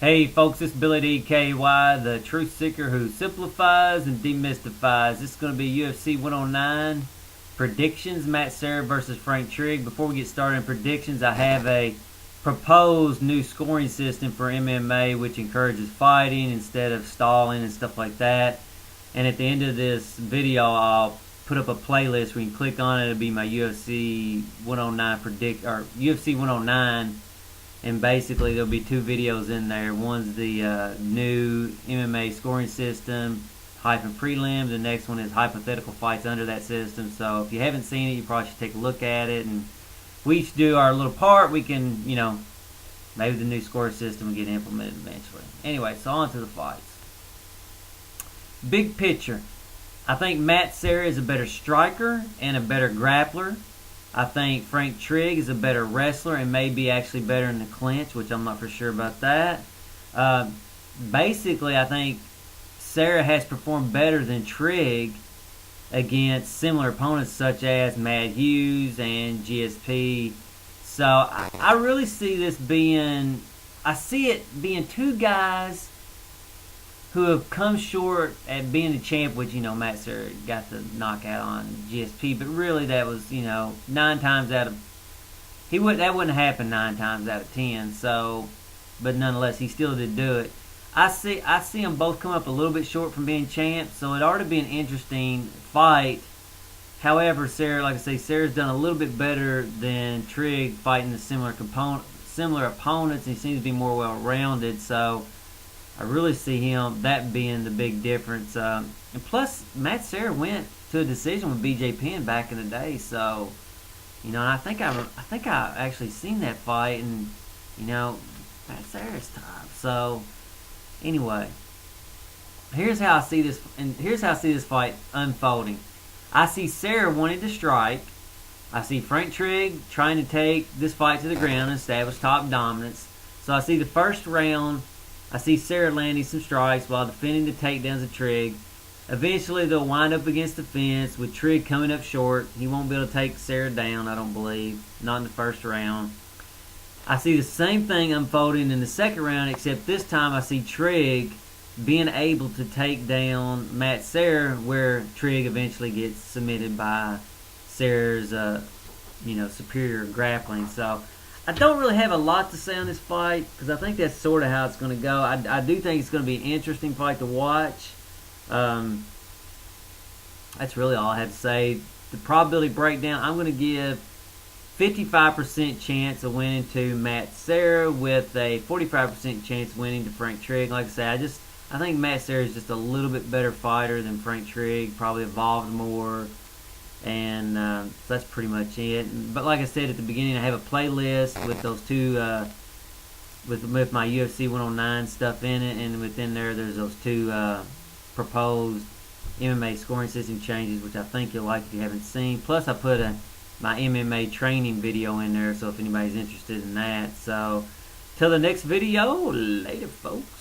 Hey folks, it's Billy DKY, the truth seeker who simplifies and demystifies. This is going to be UFC 109 predictions, Matt Serra versus Frank Trigg. Before we get started in predictions, I have a proposed new scoring system for MMA which encourages fighting instead of stalling and stuff like that. And at the end of this video, I'll put up a playlist where you can click on it. It'll be my UFC 109, and basically there'll be two videos in there. One's the new MMA scoring system, hyphen prelims. The next one is hypothetical fights under that system. So if you haven't seen it, you probably should take a look at it. And we each do our little part. We can, maybe the new scoring system will get implemented eventually. Anyway, so on to the fights. Big picture. I think Matt Serra is a better striker and a better grappler. I think Frank Trigg is a better wrestler and maybe actually better in the clinch, which I'm not for sure about that. Basically, I think Serra has performed better than Trigg against similar opponents such as Matt Hughes and GSP. So I really see this being, I see it being two guys who have come short at being the champ, which, Matt Serra got the knockout on GSP, but really that was, 9 times out of, that wouldn't happen 9 times out of 10, so, but nonetheless, he still did do it. I see them both come up a little bit short from being champs, so it ought to be an interesting fight. However, Serra, like I say, Serra's done a little bit better than Trigg fighting the similar opponents, and he seems to be more well-rounded, so I really see that being the big difference. And plus, Matt Serra went to a decision with BJ Penn back in the day. So, and I think I actually seen that fight, and Matt Serra's tough. So, anyway, here's how I see this, and here's how I see this fight unfolding. I see Serra wanting to strike. I see Frank Trigg trying to take this fight to the ground and establish top dominance. So I see the first round, I see Serra landing some strikes while defending the takedowns of Trigg. Eventually, they'll wind up against the fence with Trigg coming up short. He won't be able to take Serra down, I don't believe. Not in the first round. I see the same thing unfolding in the second round, except this time I see Trigg being able to take down Matt Serra, where Trigg eventually gets submitted by Serra's superior grappling. So I don't really have a lot to say on this fight because I think that's sort of how it's going to go. I do think it's going to be an interesting fight to watch. That's really all I have to say. The probability breakdown, I'm going to give 55% chance of winning to Matt Serra with a 45% chance of winning to Frank Trigg. Like I say, I think Matt Serra is just a little bit better fighter than Frank Trigg, probably evolved more. And so that's pretty much it. But like I said at the beginning, I have a playlist with those two, with my UFC 109 stuff in it, and within there's those two proposed MMA scoring system changes, which I think you'll like if you haven't seen. Plus, I put my MMA training video in there, so if anybody's interested in that. So, till the next video, later, folks.